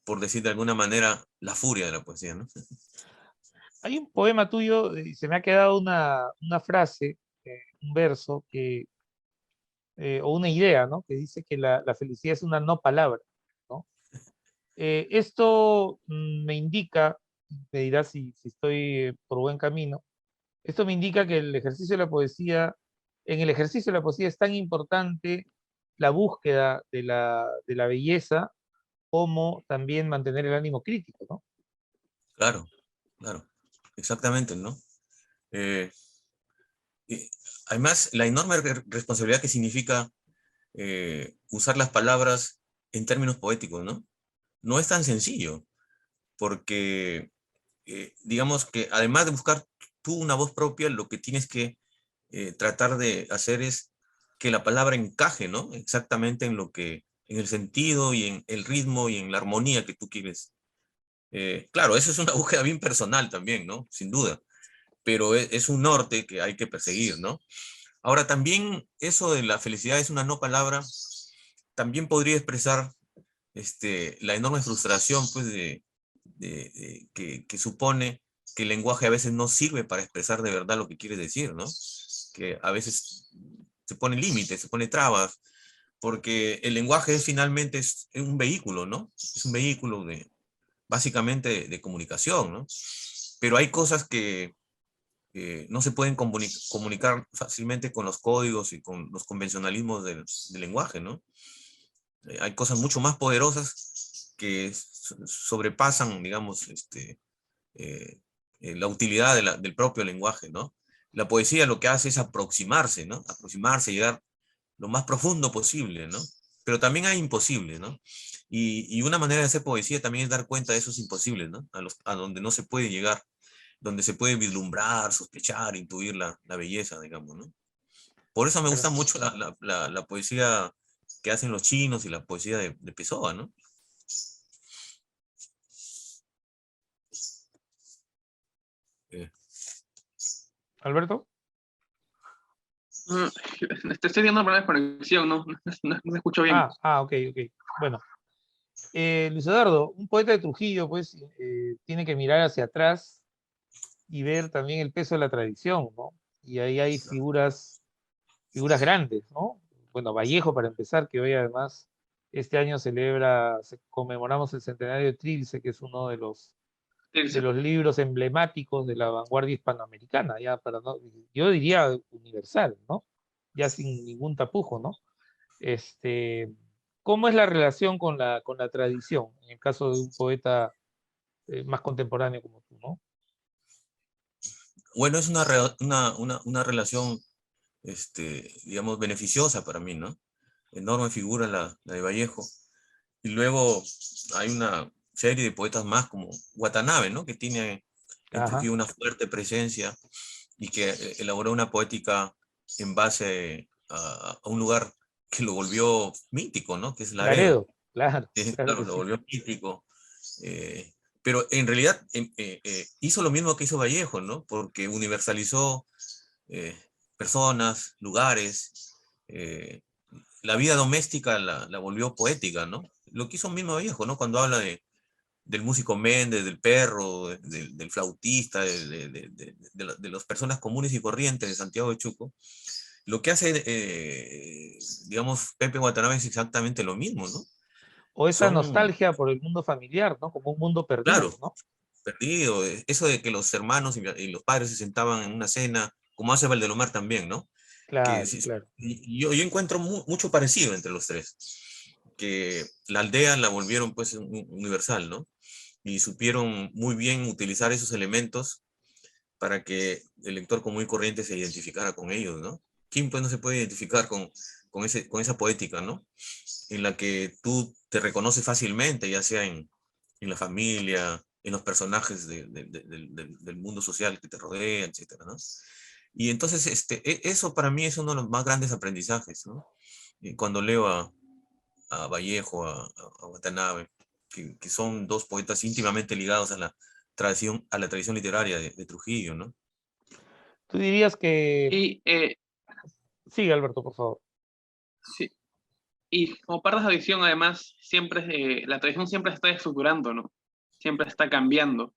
por decir de alguna manera, la furia de la poesía, ¿no? Hay un poema tuyo, y se me ha quedado una frase, un verso, o una idea, ¿no? Que dice que la felicidad es una no palabra, ¿no? Esto me indica, me dirás si estoy por buen camino, esto me indica que el ejercicio de la poesía, en el ejercicio de la poesía es tan importante la búsqueda de la belleza como también mantener el ánimo crítico, ¿no? Claro, claro, exactamente, ¿no? Eh, y además, la enorme responsabilidad que significa usar las palabras en términos poéticos, ¿no? No es tan sencillo, porque digamos que además de buscar tú una voz propia, lo que tienes que tratar de hacer es que la palabra encaje, ¿no? Exactamente en el sentido y en el ritmo y en la armonía que tú quieres. Claro, eso es una búsqueda bien personal también, ¿no? Sin duda, pero es un norte que hay que perseguir, ¿no? Ahora, también eso de la felicidad es una no palabra, también podría expresar la enorme frustración, pues, que supone que el lenguaje a veces no sirve para expresar de verdad lo que quiere decir, ¿no? Que a veces se pone límites, se pone trabas, porque el lenguaje finalmente es un vehículo, ¿no? Es un vehículo básicamente de comunicación, ¿no? Pero hay cosas que no se pueden comunicar fácilmente con los códigos y con los convencionalismos del lenguaje, ¿no? Hay cosas mucho más poderosas que sobrepasan, digamos, la utilidad del propio lenguaje, ¿no? La poesía lo que hace es aproximarse, ¿no? Aproximarse, llegar lo más profundo posible, ¿no? Pero también hay imposible, ¿no? Y una manera de hacer poesía también es dar cuenta de esos imposibles, ¿no? A donde no se puede llegar, donde se puede vislumbrar, sospechar, intuir la belleza, digamos, ¿no? Por eso me gusta Claro. mucho la poesía que hacen los chinos y la poesía de Pessoa, ¿no? Eh, Alberto. Mm, Te estoy teniendo problemas de conexión, ¿no? No me escucho bien. Ok. Bueno, Luis Eduardo, un poeta de Trujillo, pues, tiene que mirar hacia atrás y ver también el peso de la tradición, ¿no? Y ahí hay figuras grandes, ¿no? Bueno, Vallejo, para empezar, que hoy además este año conmemoramos el centenario de Trilce, que es uno Sí, de sí. los libros emblemáticos de la vanguardia hispanoamericana, ya para no, yo diría universal, ¿no? Ya sin ningún tapujo, ¿no? Este, ¿Cómo es la relación con la tradición, en el caso de un poeta más contemporáneo como tú, ¿no? bueno, es una relación, digamos, beneficiosa para mí, ¿no? Enorme figura la de Vallejo. Y luego hay una serie de poetas más como Watanabe, ¿no? Que tiene en Ajá, Trujillo una fuerte presencia y que elaboró una poética en base a un lugar que lo volvió mítico, ¿no? Que es Laredo. Laredo, claro, claro Claro, que lo sí. volvió mítico. Pero en realidad hizo lo mismo que hizo Vallejo, ¿no? Porque universalizó eh, personas, lugares, eh, la vida doméstica la volvió poética, ¿no? Lo que hizo mismo Vallejo, ¿no? Cuando habla del músico Méndez, del perro, del flautista, de las personas comunes y corrientes de Santiago de Chuco, lo que hace, digamos, Pepe Watanabe es exactamente lo mismo, ¿no? O esa Son, nostalgia por el mundo familiar, ¿no? Como un mundo perdido, claro, ¿no? perdido, eso de que los hermanos y los padres se sentaban en una cena, como hace Valdelomar también, ¿no? Que Claro, claro. yo encuentro mucho parecido entre los tres, que la aldea la volvieron pues universal, ¿no? Y supieron muy bien utilizar esos elementos para que el lector común y corriente se identificara con ellos, ¿no? ¿Quién pues no se puede identificar con esa poética, ¿no? En la que tú te reconoces fácilmente, ya sea en la familia, en los personajes del mundo social que te rodea, etcétera, ¿no? Y entonces eso para mí es uno de los más grandes aprendizajes, ¿no? Y cuando leo a Vallejo, a Watanabe, que son dos poetas íntimamente ligados a la tradición literaria de Trujillo, ¿no? Tú dirías que... Y, Sigue, Alberto, por favor. sí, y como parte de esa visión, además, la tradición siempre se está estructurando, ¿no? Siempre está cambiando.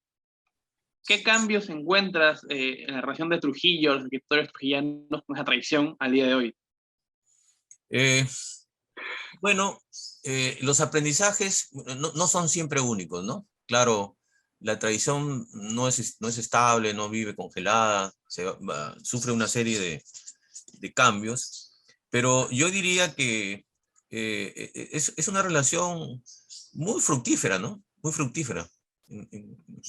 ¿Qué cambios encuentras en la relación de Trujillo, los escritores trujillanos, con esa tradición al día de hoy? Eh, bueno, los aprendizajes no son siempre únicos, ¿no? Claro, la tradición no es estable, no vive congelada, sufre una serie de cambios, pero yo diría que es una relación muy fructífera, ¿no? Muy fructífera.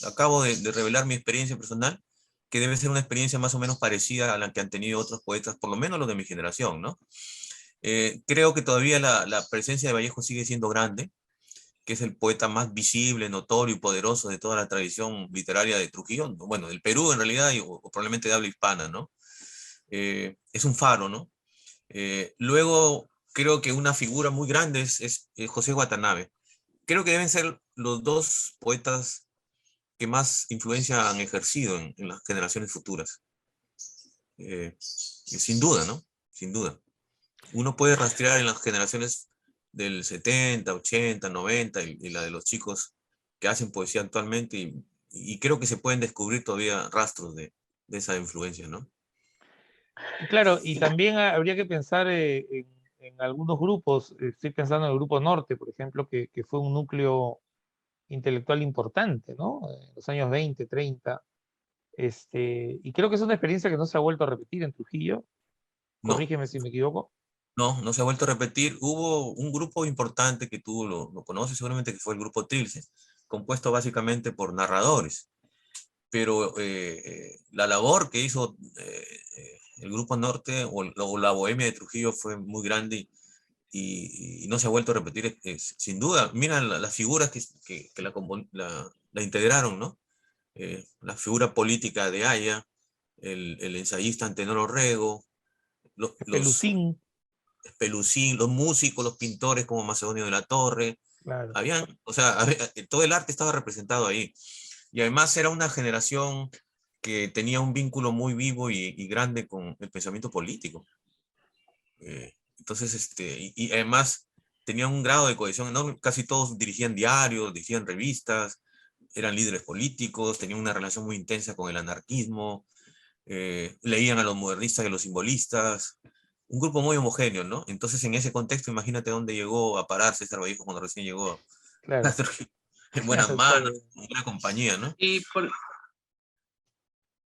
Acabo de revelar mi experiencia personal, que debe ser una experiencia más o menos parecida a la que han tenido otros poetas, por lo menos los de mi generación, ¿no? Creo que todavía la presencia de Vallejo sigue siendo grande, que es el poeta más visible, notorio y poderoso de toda la tradición literaria de Trujillo, bueno, del Perú en realidad, o probablemente de habla hispana, ¿no? Es un faro, ¿no? Luego, creo que una figura muy grande es José Watanabe. Creo que deben ser los dos poetas que más influencia han ejercido en las generaciones futuras. Sin duda, ¿no? Sin duda. Uno puede rastrear en las generaciones del 70, 80, 90 y la de los chicos que hacen poesía actualmente y creo que se pueden descubrir todavía rastros de esa influencia, ¿no? Claro, y también habría que pensar en algunos grupos. Estoy pensando en el Grupo Norte, por ejemplo, que fue un núcleo intelectual importante, ¿no? En los años 20, 30. Y creo que es una experiencia que no se ha vuelto a repetir en Trujillo. No, Corrígeme si me equivoco. no se ha vuelto a repetir. Hubo un grupo importante que tú lo conoces seguramente, que fue el grupo Trilce, compuesto básicamente por narradores. Pero la labor que hizo el Grupo Norte o la Bohemia de Trujillo fue muy grande y no se ha vuelto a repetir, sin duda. Mira las figuras que la integraron, ¿no? La figura política de Haya, el ensayista Antenor Orrego, los Pelusín, Pelusín, los músicos, los pintores como Macedonio de la Torre, claro. o sea, todo el arte estaba representado ahí. Y además era una generación que tenía un vínculo muy vivo y grande con el pensamiento político. Entonces, y además tenían un grado de cohesión enorme. Casi todos dirigían diarios, dirigían revistas, eran líderes políticos, tenían una relación muy intensa con el anarquismo, leían a los modernistas y a los simbolistas. Un grupo muy homogéneo, ¿no? Entonces, en ese contexto, imagínate dónde llegó a parar César Vallejo cuando recién llegó Claro. a Trujillo. En buenas Está manos, bien. en buena compañía, ¿no? ¿Y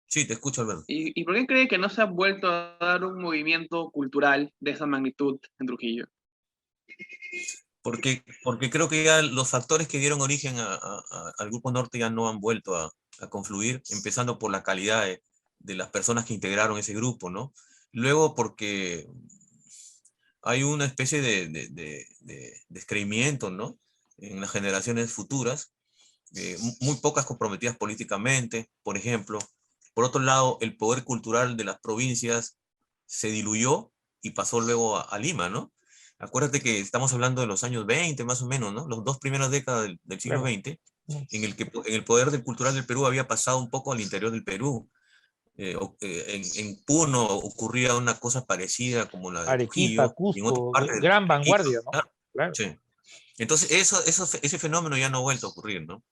Sí, te escucho, Alberto. y por qué cree que no se ha vuelto a dar un movimiento cultural de esa magnitud en Trujillo? Porque creo que ya los factores que dieron origen al Grupo Norte ya no han vuelto a confluir, empezando por la calidad de las personas que integraron ese grupo, ¿no? Luego porque hay una especie de descreimiento, ¿no? En las generaciones futuras, muy pocas comprometidas políticamente, por ejemplo. Por otro lado, el poder cultural de las provincias se diluyó y pasó luego a Lima, ¿no? Acuérdate que estamos hablando de los años 20, más o menos, ¿no? Las dos primeras décadas del siglo Claro. XX, en el poder del cultural del Perú había pasado un poco al interior del Perú. En Puno ocurría una cosa parecida como la de Arequipa, Trujillo, y en otras Cusco, partes gran de Quito, vanguardia, ¿no? claro. Claro. Sí. Entonces, ese fenómeno ya no ha vuelto a ocurrir, ¿no?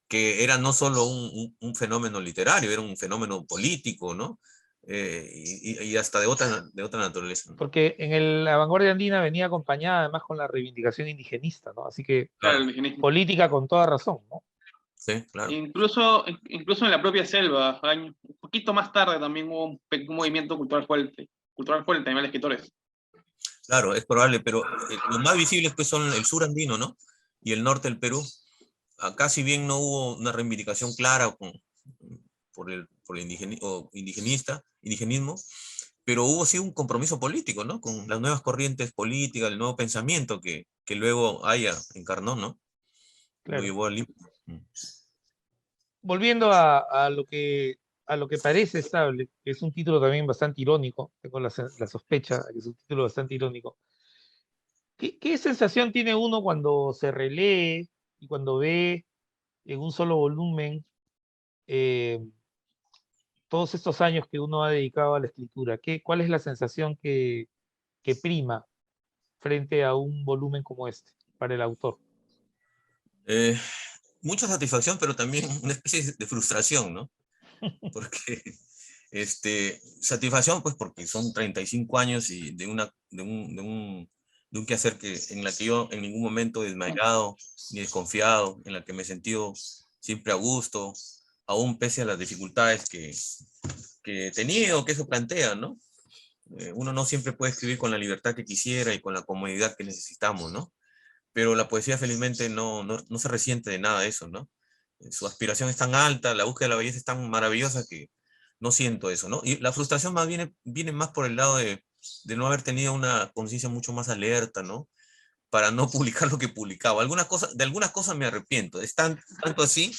Que era no solo un fenómeno literario, era un fenómeno político, ¿no? Y hasta de otra naturaleza, ¿no? Porque la vanguardia andina venía acompañada además con la reivindicación indigenista, ¿no? Así que Claro, Claro, el indigenismo. política con toda razón, ¿no? sí, claro. Incluso en la propia selva, un poquito más tarde también hubo un movimiento cultural fuerte a nivel de escritores. Claro, es probable, pero los más visibles pues son el sur andino, ¿no? Y el norte del Perú. Acá si bien no hubo una reivindicación clara por el indigenismo, pero hubo sí un compromiso político, ¿no? Con las nuevas corrientes políticas, el nuevo pensamiento que luego Haya encarnó, ¿no? Lo Claro. llevó al Lima. Volviendo a lo que parece estable, que es un título también bastante irónico, tengo la sospecha de que es un título bastante irónico. ¿Qué sensación tiene uno cuando se relee y cuando ve en un solo volumen eh, todos estos años que uno ha dedicado a la escritura? ¿Cuál es la sensación que prima frente a un volumen como este para el autor? Eh, Mucha satisfacción, pero también una especie de frustración, ¿no? Porque, satisfacción, pues porque son 35 años y de un quehacer en la que yo en ningún momento he desmayado ni desconfiado, en la que me he sentido siempre a gusto, aún pese a las dificultades que he tenido, que eso plantea, ¿no? Uno no siempre puede escribir con la libertad que quisiera y con la comodidad que necesitamos, ¿no? Pero la poesía felizmente no se resiente de nada de eso, ¿no? Su aspiración es tan alta, la búsqueda de la belleza es tan maravillosa que no siento eso, ¿no? Y la frustración más viene más por el lado de no haber tenido una conciencia mucho más alerta, ¿no? Para no publicar lo que publicaba. De algunas cosas me arrepiento. Es tanto así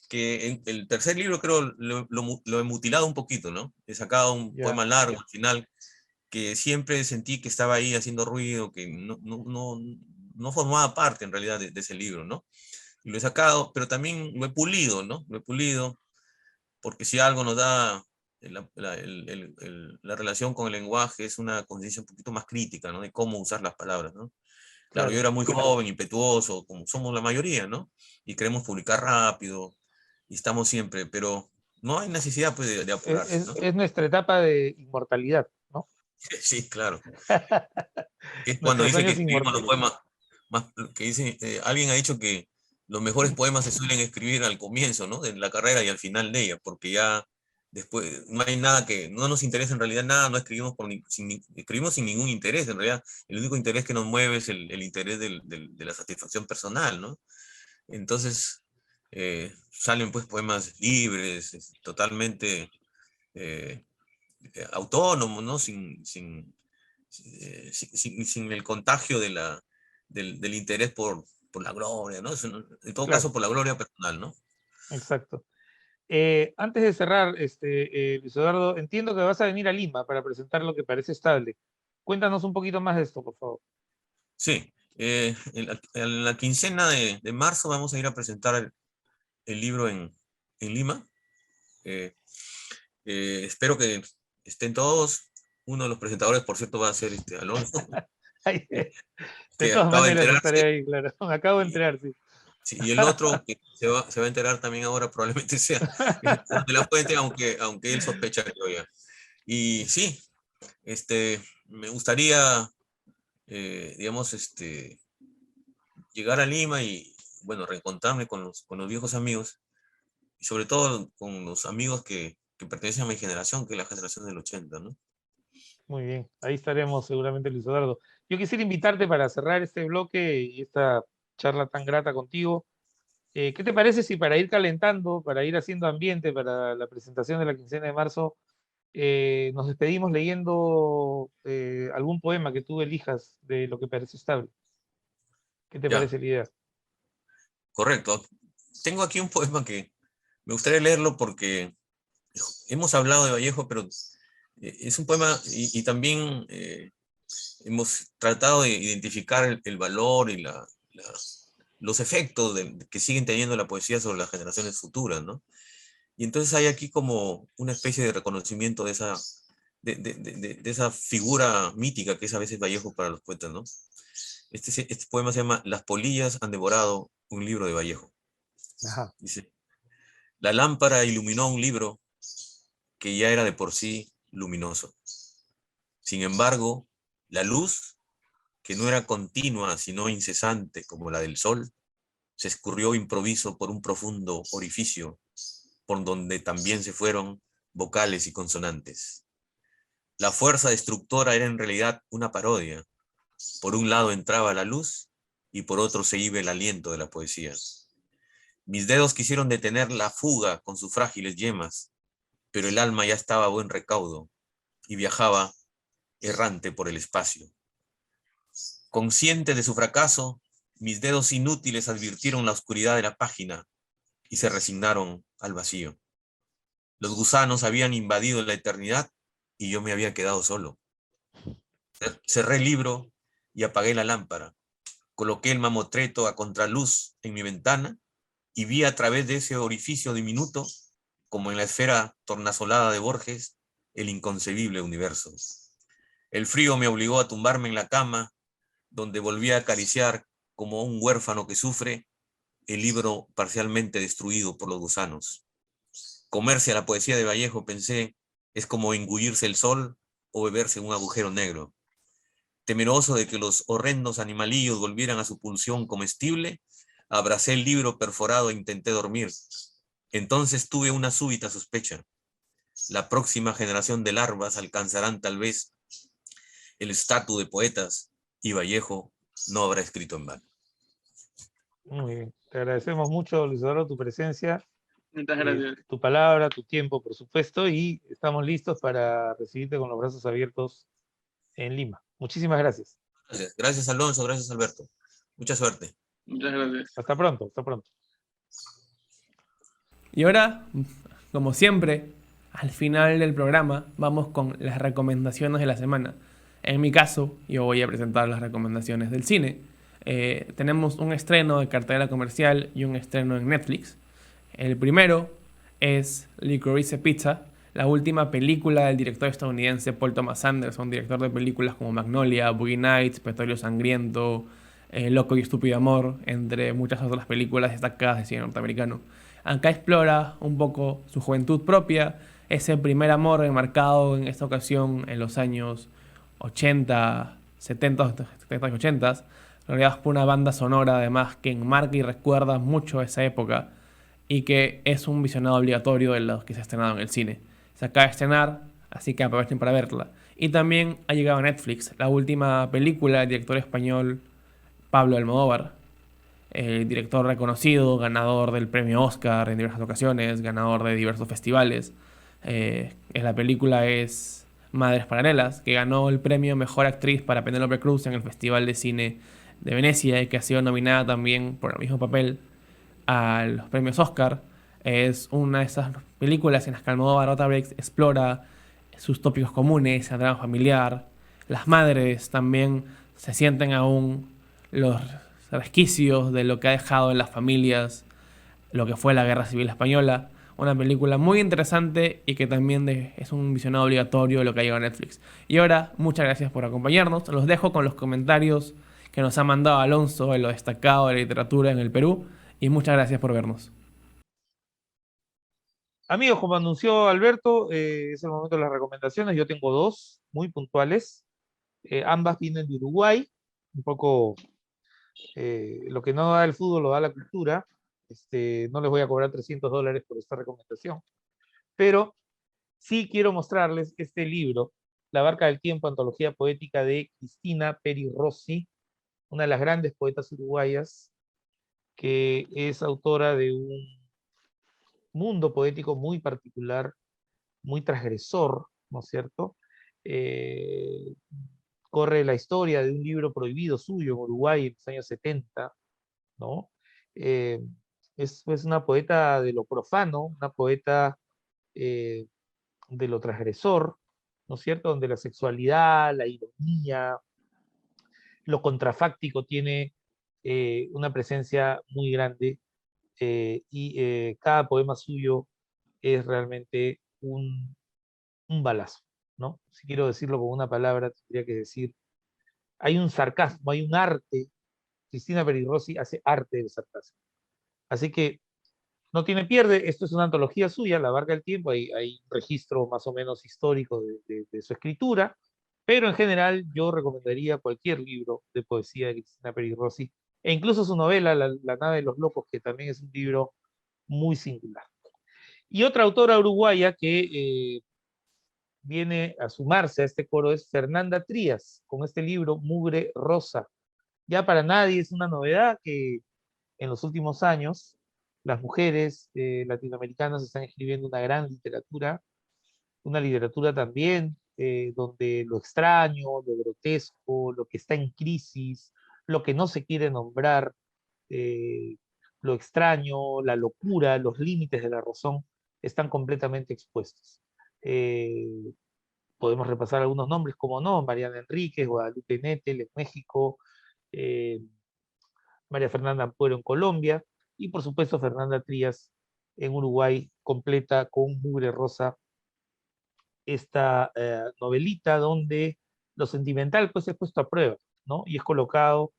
que en el tercer libro creo lo he mutilado un poquito, ¿no? He sacado un Ya, poema largo al final que siempre sentí que estaba ahí haciendo ruido, que no formaba parte en realidad de ese libro, ¿no? Y lo he sacado, pero también lo he pulido, ¿no? Lo he pulido, porque si algo nos da la relación con el lenguaje es una conciencia un poquito más crítica, ¿no? De cómo usar las palabras, ¿no? Claro, yo claro. era muy joven, impetuoso, como somos la mayoría, ¿no? Y queremos publicar rápido, y estamos siempre, pero no hay necesidad, pues, de apurarse, ¿no? Es nuestra etapa de inmortalidad, ¿no? Sí, claro. Es cuando Nuestros dice que años escribimos los inmortales. poemas más, que dice, alguien ha dicho que los mejores poemas se suelen escribir al comienzo, ¿no? De la carrera y al final de ella, porque ya después no hay nada no nos interesa en realidad nada, no escribimos escribimos sin ningún interés, en realidad el único interés que nos mueve es el interés de la satisfacción personal, ¿no? Entonces salen pues poemas libres, totalmente eh, autónomos, ¿no? sin el contagio del interés por la gloria, ¿no? En todo Claro, caso, por la gloria personal, ¿no? exacto. Antes de cerrar, Luis Eduardo, entiendo que vas a venir a Lima para presentar lo que parece estable. Cuéntanos un poquito más de esto, por favor. Sí, en la quincena de marzo vamos a ir a presentar el libro en Lima. Eh, espero que estén todos. Uno de los presentadores, por cierto, va a ser Alonso, Ay, eh, de que todas acaba de maneras estaré enterarse. ahí, claro. Me acabo de Y, enterar, sí. sí, y el otro que se va a enterar también ahora probablemente sea de la Fuente, aunque él sospecha que yo ya. Y sí, me gustaría, digamos, llegar a Lima y, bueno, reencontrarme con los viejos amigos, y sobre todo con los amigos que pertenecen a mi generación, que es la generación del 80, ¿no? Muy bien, ahí estaremos seguramente, Luis Eduardo. Yo quisiera invitarte para cerrar este bloque y esta charla tan grata contigo. ¿Qué te parece si para ir calentando, para ir haciendo ambiente para la presentación de la quincena de marzo, nos despedimos leyendo algún poema que tú elijas de lo que parece estable? ¿Qué te Ya, parece la idea? correcto. Tengo aquí un poema que me gustaría leerlo porque hemos hablado de Vallejo, pero es un poema y también hemos tratado de identificar el valor y los efectos que siguen teniendo la poesía sobre las generaciones futuras, ¿no? Y entonces hay aquí como una especie de reconocimiento de esa figura mítica que es a veces Vallejo para los poetas, ¿no? Este poema se llama Las polillas han devorado un libro de Vallejo. Ajá. Dice, la lámpara iluminó un libro que ya era de por sí luminoso. Sin embargo, la luz, que no era continua sino incesante como la del sol, se escurrió improviso por un profundo orificio, por donde también se fueron vocales y consonantes. La fuerza destructora era en realidad una parodia. Por un lado entraba la luz y por otro se iba el aliento de la poesía. Mis dedos quisieron detener la fuga con sus frágiles yemas, pero el alma ya estaba a buen recaudo y viajaba errante por el espacio. Consciente de su fracaso, mis dedos inútiles advirtieron la oscuridad de la página y se resignaron al vacío. Los gusanos habían invadido la eternidad y yo me había quedado solo. Cerré el libro y apagué la lámpara. Coloqué el mamotreto a contraluz en mi ventana y vi a través de ese orificio diminuto, como en la esfera tornasolada de Borges, el inconcebible universo. El frío me obligó a tumbarme en la cama, donde volví a acariciar, como un huérfano que sufre, el libro parcialmente destruido por los gusanos. Comerse a la poesía de Vallejo, pensé, es como engullirse el sol o beberse un agujero negro. Temeroso de que los horrendos animalillos volvieran a su pulsión comestible, abracé el libro perforado e intenté dormir. Entonces tuve una súbita sospecha. La próxima generación de larvas alcanzarán tal vez el estatus de poetas y Vallejo no habrá escrito en vano. Muy bien. Te agradecemos mucho, Luis Eduardo, tu presencia, Muchas gracias. tu palabra, tu tiempo, por supuesto, y estamos listos para recibirte con los brazos abiertos en Lima. Muchísimas gracias. Gracias, gracias Alonso, gracias Alberto. Mucha suerte. Muchas gracias. Hasta pronto, hasta pronto. Y ahora, como siempre, al final del programa vamos con las recomendaciones de la semana. En mi caso, yo voy a presentar las recomendaciones del cine. Tenemos un estreno de cartelera comercial y un estreno en Netflix. El primero es Licorice Pizza, la última película del director estadounidense Paul Thomas Anderson, director de películas como Magnolia, Boogie Nights, Petróleo Sangriento, Loco y Estúpido Amor, entre muchas otras películas destacadas de cine norteamericano. Acá explora un poco su juventud propia, ese primer amor enmarcado en esta ocasión en los años 80, 70, 70 y 80, rodeados por una banda sonora además que enmarca y recuerda mucho a esa época y que es un visionado obligatorio de los que se ha estrenado en el cine. Se acaba de estrenar, así que aprovechen para verla. Y también ha llegado a Netflix la última película del director español Pablo Almodóvar, el director reconocido, ganador del premio Oscar en diversas ocasiones, ganador de diversos festivales. La película es Madres Paralelas, que ganó el premio Mejor Actriz para Penélope Cruz en el Festival de Cine de Venecia y que ha sido nominada también por el mismo papel a los premios Oscar. Es una de esas películas en las que Almodóvar otra vez explora sus tópicos comunes, el drama familiar. Las madres también se sienten aún los resquicios de lo que ha dejado en las familias lo que fue la Guerra Civil Española. Una película muy interesante y que también es un visionado obligatorio de lo que ha llegado a Netflix. Y ahora, muchas gracias por acompañarnos. Los dejo con los comentarios que nos ha mandado Alonso en lo destacado de la literatura en el Perú. Y muchas gracias por vernos. Amigos, como anunció Alberto, es el momento de las recomendaciones. Yo tengo dos muy puntuales. Ambas vienen de Uruguay. Un poco lo que no da el fútbol lo da la cultura. No les voy a cobrar $300 por esta recomendación. Pero sí quiero mostrarles este libro, La Barca del Tiempo, antología poética de Cristina Peri Rossi, una de las grandes poetas uruguayas, que es autora de un mundo poético muy particular, muy transgresor, ¿no es cierto? Eh, Corre la historia de un libro prohibido suyo en Uruguay en los años 70, ¿no? Eh, es pues una poeta de lo profano, una poeta eh, de lo transgresor, ¿no es cierto? Donde la sexualidad, la ironía, lo contrafáctico tiene una presencia muy grande y cada poema suyo es realmente un balazo, ¿no? Si quiero decirlo con una palabra, tendría que decir, hay un sarcasmo, hay un arte. Cristina Peri Rossi hace arte del sarcasmo. Así que no tiene pierde, esto es una antología suya, La Barca del Tiempo, hay un registro más o menos histórico de su escritura, pero en general yo recomendaría cualquier libro de poesía de Cristina Peri Rossi, e incluso su novela, La Nave de los Locos, que también es un libro muy singular. Y otra autora uruguaya que viene a sumarse a este coro es Fernanda Trías, con este libro Mugre Rosa. Ya para nadie es una novedad que en los últimos años las mujeres latinoamericanas están escribiendo una gran literatura, una literatura también donde lo extraño, lo grotesco, lo que está en crisis, lo que no se quiere nombrar, eh, lo extraño, la locura, los límites de la razón están completamente expuestos. Eh, Podemos repasar algunos nombres, como no, Mariana Enríquez, Guadalupe Nettel en México, eh, María Fernanda Ampuero en Colombia, y por supuesto Fernanda Trías en Uruguay, completa con Mugre Rosa esta novelita donde lo sentimental pues es puesto a prueba, ¿no? Y es colocado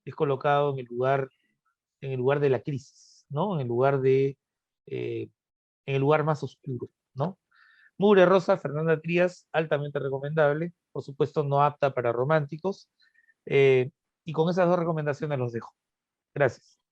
en el lugar de la crisis, ¿no? Eh, en el lugar más oscuro, ¿no? Mugre Rosa, Fernanda Trías, altamente recomendable, por supuesto no apta para románticos, y con esas dos recomendaciones los dejo. Gracias.